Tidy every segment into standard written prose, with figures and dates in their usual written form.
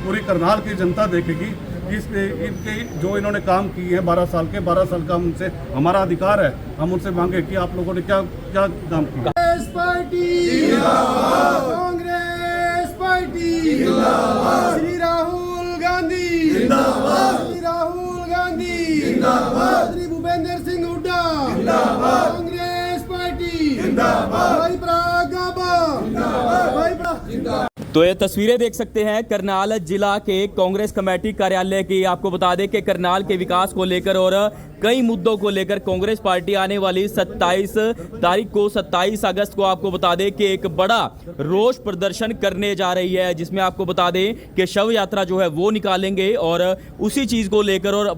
पूरी करनाल की जनता देखेगी। इनके जो इन्होंने काम किए हैं 12 साल का हम उनसे, हमारा अधिकार है, हम उनसे मांगे कि आप लोगों ने क्या क्या काम किया। कांग्रेस पार्टी जिंदाबाद, कांग्रेस पार्टी जिंदाबाद, श्री राहुल गांधी जिंदाबाद, श्री राहुल गांधी जिंदाबाद, श्री भूपेंद्र सिंह हुड्डा जिंदाबाद, कांग्रेस पार्टी जिंदाबाद, भाई प्रागाबा जिंदाबाद, भाई जिंदाबाद। तो ये तस्वीरें देख सकते हैं करनाल जिला के कांग्रेस कमेटी कार्यालय की। आपको बता दें कि करनाल के विकास को लेकर और कई मुद्दों को लेकर कांग्रेस पार्टी आने वाली 27 तारीख को 27 अगस्त को आपको बता दें कि एक बड़ा रोष प्रदर्शन करने जा रही है, जिसमें आपको बता दें कि शव यात्रा जो है वो निकालेंगे और उसी चीज़ को लेकर और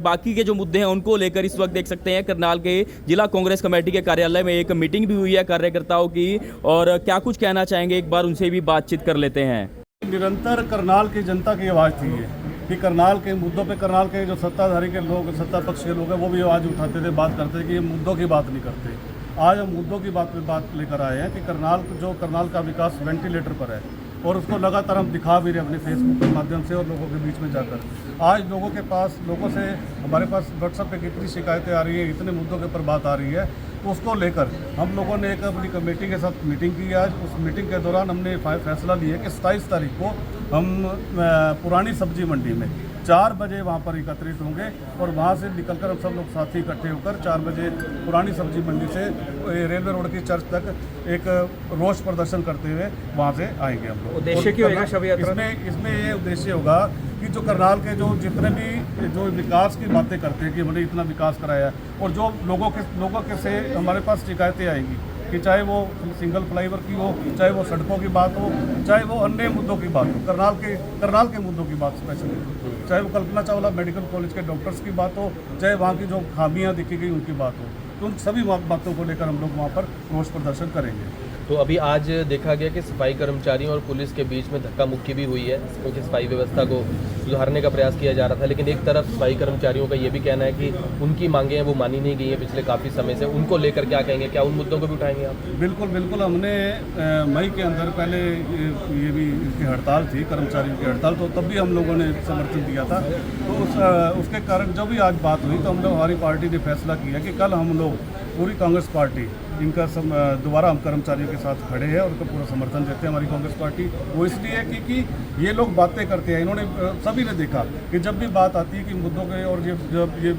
बाकी के जो मुद्दे हैं उनको लेकर इस वक्त देख सकते हैं करनाल के जिला कांग्रेस कमेटी के कार्यालय में एक मीटिंग भी हुई है कार्यकर्ताओं की, और क्या कुछ कहना चाहेंगे एक बार उनसे भी बातचीत कर लेते हैं। निरंतर करनाल की जनता की आवाज़ थी ये कि करनाल के मुद्दों पे करनाल के जो सत्ताधारी के लोग, सत्ता पक्ष के लोग हैं, वो भी आवाज़ उठाते थे, बात करते थे कि ये मुद्दों की बात नहीं करते। आज हम मुद्दों की बात लेकर आए हैं कि करनाल का विकास वेंटिलेटर पर है और उसको लगातार हम दिखा भी रहे हैं अपने फेसबुक के माध्यम से और लोगों के बीच में जाकर। आज लोगों से हमारे पास व्हाट्सएप पे कितनी शिकायतें आ रही है, इतने मुद्दों के ऊपर बात आ रही है, तो उसको लेकर हम लोगों ने एक अपनी कमेटी के साथ मीटिंग की। आज उस मीटिंग के दौरान हमने फैसला लिया कि 27 तारीख को हम पुरानी सब्जी मंडी में 4 बजे वहाँ पर एकत्रित होंगे और वहाँ से निकलकर हम सब लोग साथी इकट्ठे होकर 4 बजे पुरानी सब्जी मंडी से रेलवे रोड की चर्च तक एक रोष प्रदर्शन करते हुए वहाँ से आएंगे हम लोग। उद्देश्य क्या होगा शव यात्रा? इसमें ये उद्देश्य होगा कि जो करनाल के जो जितने भी जो विकास की बातें करते हैं कि हमने इतना विकास कराया, और जो लोगों के से हमारे पास शिकायतें आएंगी कि चाहे वो सिंगल फ्लाईओवर की हो, चाहे वो सड़कों की बात हो, चाहे वो अन्य मुद्दों की बात हो, करनाल के मुद्दों की बात स्पेशली, चाहे वो कल्पना चावला मेडिकल कॉलेज के डॉक्टर्स की बात हो, चाहे वहाँ की जो खामियाँ दिखी गई उनकी बात हो, तो उन सभी बातों को लेकर हम लोग वहाँ पर रोष प्रदर्शन करेंगे। तो अभी आज देखा गया कि सफाई कर्मचारियों और पुलिस के बीच में धक्का मुक्की भी हुई है, क्योंकि सफाई व्यवस्था को सुधारने का प्रयास किया जा रहा था, लेकिन एक तरफ सफाई कर्मचारियों का ये भी कहना है कि उनकी मांगें हैं वो मानी नहीं गई हैं पिछले काफ़ी समय से। उनको लेकर क्या कहेंगे, क्या उन मुद्दों को भी उठाएंगे आप? बिल्कुल हमने मई के अंदर पहले ये भी इसकी हड़ताल थी, कर्मचारियों की हड़ताल, तो तब भी हम लोगों ने समर्थन दिया था। तो उसके कारण जब भी आज बात हुई तो हमारी पार्टी ने फैसला किया कि कल हम लोग पूरी कांग्रेस पार्टी इनका दोबारा हम कर्मचारियों के साथ खड़े हैं और उनको पूरा समर्थन देते हैं। हमारी कांग्रेस पार्टी वो इसलिए क्योंकि ये लोग बातें करते हैं, इन्होंने सभी ने देखा कि जब भी बात आती है कि मुद्दों के, और जब ये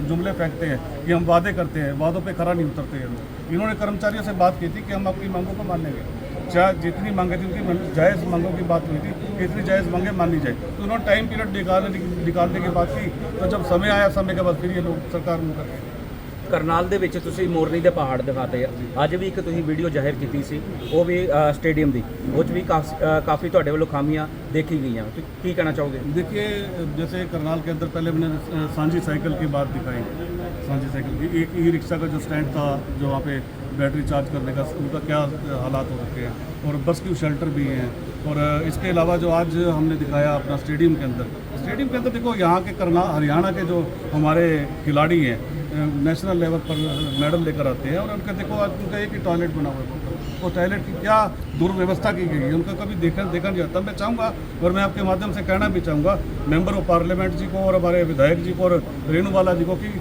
जुमले फेंकते हैं कि हम वादे करते हैं, वादों पे खरा नहीं उतरते हैं लोग। इन्होंने कर्मचारियों से बात की थी कि हम अपनी मांगों को मान लेंगे, चाहे जितनी मांगे थी उनकी जायज़ मांगों की बात हुई थी कि इतनी जायज़ मांगे मानी जाए। तो उन्होंने टाइम पीरियड निकालने की बात की, तो जब समय आया, समय के बाद फिर ये लोग सरकार मुकर गए। ਕਰਨਾਲ ਦੇ ਵਿੱਚ ਤੁਸੀਂ ਮੋਰਨੀ ਦੇ ਪਹਾੜ ਦਿਖਾਤੇ ਆ, ਅੱਜ ਵੀ ਇੱਕ ਤੁਸੀਂ ਵੀਡੀਓ ਜ਼ਾਹਿਰ ਕੀਤੀ ਸੀ, ਉਹ ਵੀ ਸਟੇਡੀਅਮ ਦੀ, ਉਹ 'ਚ ਵੀ ਕਾਫੀ ਤੁਹਾਡੇ ਵੱਲੋਂ ਖਾਮੀਆਂ ਦੇਖੀ गई ਕੀ कहना चाहोगे? देखिए, जैसे करनाल के अंदर पहले मैंने सांझी साइकिल की बात दिखाई, सांझी साइकिल की एक ई रिक्शा का जो स्टैंड था, जो वहाँ पे बैटरी चार्ज करने का, उनका क्या हालात हो रखे हैं, और बस की शेल्टर भी हैं। और इसके अलावा जो आज हमने दिखाया अपना स्टेडियम के अंदर देखो, यहाँ के हरियाणा के जो हमारे खिलाड़ी हैं नेशनल लेवल पर मेडल लेकर आते हैं, और उनका देखो आज उनका एक ही टॉयलेट बना हुआ है, वो टॉयलेट की क्या दुर्व्यवस्था की गई है, उनका कभी देखा नहीं जाता। मैं चाहूँगा, और मैं आपके माध्यम से कहना भी चाहूँगा मेंबर ऑफ पार्लियामेंट जी को और हमारे विधायक जी को और रेणुवाला जी को कि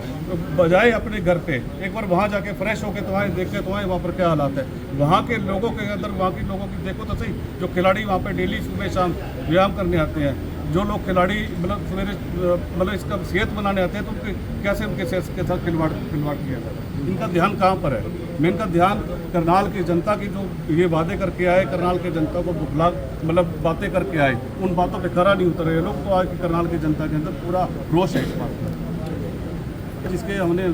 बजाय अपने घर पे एक बार वहाँ जाके फ्रेश होकर तो आए, देख के तो आए वहाँ पर क्या हालात है। वहाँ के लोगों के अंदर, वहाँ के लोगों की देखो तो सही, जो खिलाड़ी वहाँ पर डेली सुबह शाम व्यायाम करने आते हैं, जो लोग खिलाड़ी मतलब इसका सेहत बनाने आते हैं, तो उनके कैसे उनके सेहत के साथ खिलवाड़ किया जाता है। इनका ध्यान कहाँ पर है? मैं इनका ध्यान करनाल की जनता की जो ये वादे करके आए, करनाल की जनता को बुखला मतलब बातें करके आए, उन बातों पे खरा नहीं उतर रहे लोग। तो आज की करनाल की जनता के अंदर पूरा रोष है इस बात पर, जिसके हमने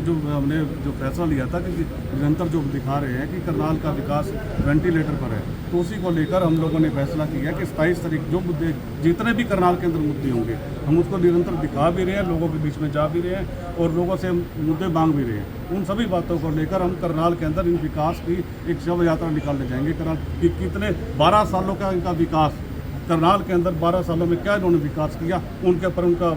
जो फैसला लिया था कि निरंतर जो दिखा रहे हैं कि करनाल का विकास वेंटिलेटर पर है, तो उसी को लेकर हम लोगों ने फैसला किया कि 27 तारीख जो मुद्दे, जितने भी करनाल के अंदर मुद्दे होंगे, हम उसको निरंतर दिखा भी रहे हैं, लोगों के बीच में जा भी रहे हैं और लोगों से मुद्दे मांग भी रहे हैं। उन सभी बातों को लेकर हम करनाल के अंदर इन विकास की एक शव यात्रा निकालने जाएंगे। करनाल कि कितने 12 सालों का इनका विकास करनाल के अंदर 12 सालों में क्या इन्होंने विकास किया, उनके ऊपर उनका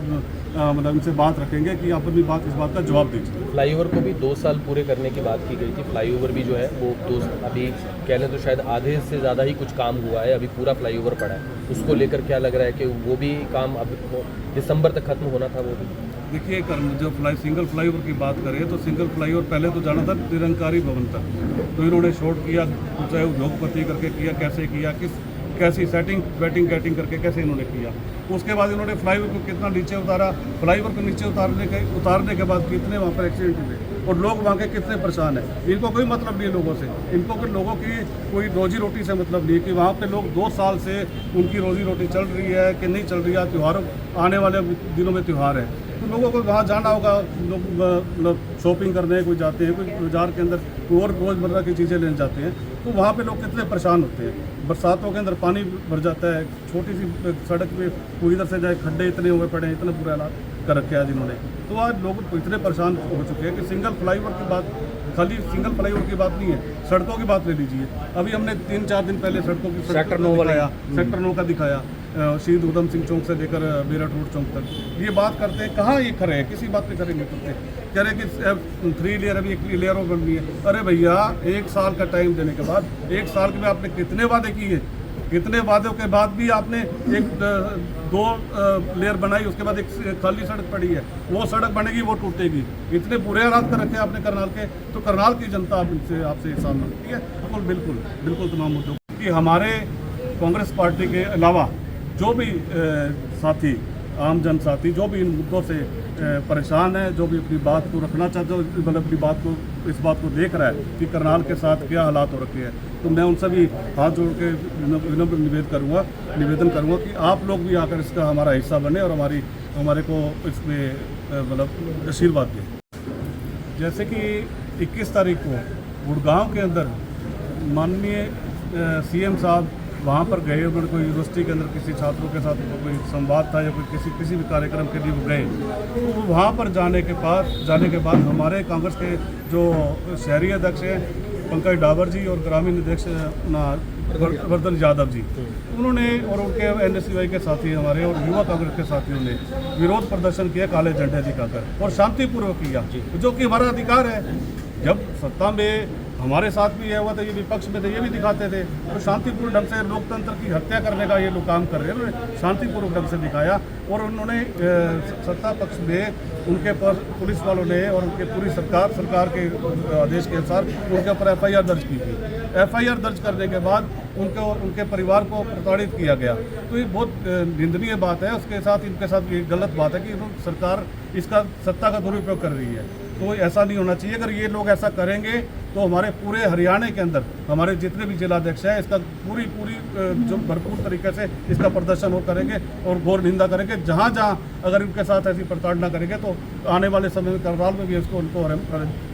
मतलब इनसे बात रखेंगे कि आप अपनी बात इस बात का जवाब दीजिए। फ्लाईओवर को भी 2 साल पूरे करने की बात की गई थी। फ्लाईओवर भी जो है वो अभी कह लें तो शायद आधे से ज़्यादा ही कुछ काम हुआ है, अभी पूरा फ्लाईओवर पड़ा है। उसको लेकर क्या लग रहा है कि वो भी काम अब दिसंबर तक खत्म होना था वो भी? देखिए, जो सिंगल फ्लाईओवर की बात करें तो सिंगल फ्लाईओवर पहले तो जाना था निरंकारी भवन तक, तो इन्होंने शॉर्ट किया, चाहे उद्योगपति करके किया, कैसे किया, कैसी सेटिंग वेटिंग करके कैसे इन्होंने किया। उसके बाद इन्होंने फ्लाईओवर को कितना नीचे उतारा, फ्लाईओवर को नीचे उतारने के बाद कितने वहाँ पर एक्सीडेंट हुए और लोग वहाँ के कितने परेशान हैं। इनको कोई मतलब नहीं है लोगों से, इनको कोई लोगों की कोई रोजी रोटी से मतलब नहीं है कि वहाँ पे लोग 2 साल से उनकी रोजी रोटी चल रही है कि नहीं चल रही है। त्योहारों आने वाले दिनों में त्यौहार है तो लोगों को वहाँ जाना होगा, लोग मतलब शॉपिंग करने कोई जाते हैं, कोई बाजार के अंदर और रोज़मर्रा की चीज़ें लेने जाते हैं, तो वहाँ पे लोग कितने परेशान होते हैं। बरसातों के अंदर पानी भर जाता है, छोटी सी सड़क पे कोई इधर से जाए, खड्डे इतने हुए पड़े हैं, इतने बुरे हालात कर रखे हैं जिन्होंने। तो आज लोग इतने परेशान हो चुके हैं कि सिंगल फ्लाईओवर की बात, खाली सिंगल फ्लाईओवर की बात नहीं है, सड़कों की बात ले लीजिए। अभी हमने 3-4 दिन पहले सड़कों की सेक्टर 9 का दिखाया, शहीद उधम सिंह चौक से लेकर बेरठ रोड चौक तक। ये बात करते हैं, कहाँ ये खड़े हैं, किसी बात पे खड़े नहीं करते। कह रहे कि 3 लेयर अभी 1 लेयर और बननी है। अरे भैया, 1 साल का टाइम देने के बाद, 1 साल के में आपने कितने वादे किए, कितने वादों के बाद भी आपने 2 लेयर बनाई, उसके बाद एक खाली सड़क पड़ी है, वो सड़क बनेगी वो टूटेगी। इतने बुरे हालात कर रखे हैं आपने करनाल के, तो करनाल की जनता आपसे एहसान मांगती है। बिल्कुल तमाम मुद्दों कि हमारे कांग्रेस पार्टी के अलावा जो भी साथी, आम जन साथी जो भी इन मुद्दों से परेशान है, जो भी अपनी बात को रखना चाहते हो, मतलब अपनी बात को, इस बात को देख रहा है कि करनाल के साथ क्या हालात हो रखे हैं, तो मैं उनसे भी हाथ जोड़ के विनम्र निवेदन करूँगा कि आप लोग भी आकर इसका हमारा हिस्सा बने और हमारे को इसमें मतलब आशीर्वाद दें। जैसे कि 21 तारीख को गुड़गांव के अंदर माननीय CM साहब वहाँ पर गए, उन्होंने कोई यूनिवर्सिटी के अंदर किसी छात्रों के साथ कोई संवाद था या कोई किसी भी कार्यक्रम के लिए वो गए, तो वहाँ पर जाने के बाद हमारे कांग्रेस के जो शहरी अध्यक्ष हैं पंकज डाबर जी और ग्रामीण अध्यक्ष वर्धन यादव जी, उन्होंने और उनके NSUI के साथी हमारे और युवा कांग्रेस के साथियों ने विरोध प्रदर्शन किया, काले झंडे दिखाकर, और शांतिपूर्वक किया, जो कि हमारा अधिकार है। जब सत्ता में हमारे साथ भी हुआ था, ये विपक्ष में थे, ये भी दिखाते थे, तो शांतिपूर्ण ढंग से लोकतंत्र की हत्या करने का ये लोग काम कर रहे हैं। उन्होंने शांतिपूर्वक ढंग से दिखाया और उन्होंने सत्ता पक्ष में उनके पर पुलिस वालों ने और उनके पूरी सरकार के आदेश के अनुसार उनके ऊपर FIR दर्ज की थी। FIR दर्ज करने के बाद उनके परिवार को प्रताड़ित किया गया, तो ये बहुत निंदनीय बात है। उसके साथ इनके साथ ये गलत बात है कि सरकार इसका सत्ता का दुरुपयोग कर रही है, तो ऐसा नहीं होना चाहिए। अगर ये लोग ऐसा करेंगे तो हमारे पूरे हरियाणा के अंदर हमारे जितने भी जिलाध्यक्ष हैं इसका पूरी जो भरपूर तरीके से इसका प्रदर्शन वो करेंगे और घोर निंदा करेंगे। जहाँ अगर इनके साथ ऐसी प्रताड़ना करेंगे तो आने वाले समय में करनाल में भी उनको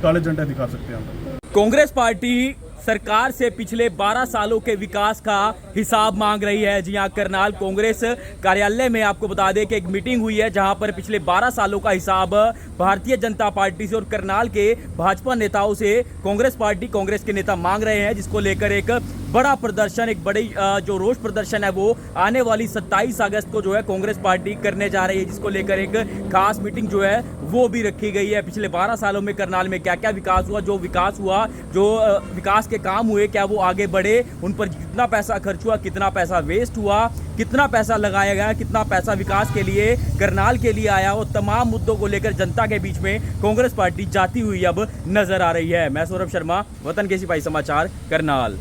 काले झंडे दिखा सकते हैं। कांग्रेस पार्टी सरकार से पिछले 12 सालों के विकास का हिसाब मांग रही है। जी हां, करनाल कांग्रेस कार्यालय में आपको बता दें कि एक मीटिंग हुई है जहां पर पिछले 12 सालों का हिसाब भारतीय जनता पार्टी से और करनाल के भाजपा नेताओं से कांग्रेस के नेता मांग रहे हैं, जिसको लेकर एक बड़ा प्रदर्शन, एक बड़ी जो रोष प्रदर्शन है वो आने वाली 27 अगस्त को जो है कांग्रेस पार्टी करने जा रही है, जिसको लेकर एक खास मीटिंग जो है वो भी रखी गई है। पिछले 12 सालों में करनाल में क्या क्या विकास हुआ, जो विकास के काम हुए, क्या वो आगे बढ़े, उन पर कितना पैसा खर्च हुआ, कितना पैसा वेस्ट हुआ, कितना पैसा लगाया गया, कितना पैसा विकास के लिए करनाल के लिए आया, और तमाम मुद्दों को लेकर जनता के बीच में कांग्रेस पार्टी जाती हुई अब नजर आ रही है। मैं सौरभ शर्मा, वतन के सिपाही समाचार, करनाल।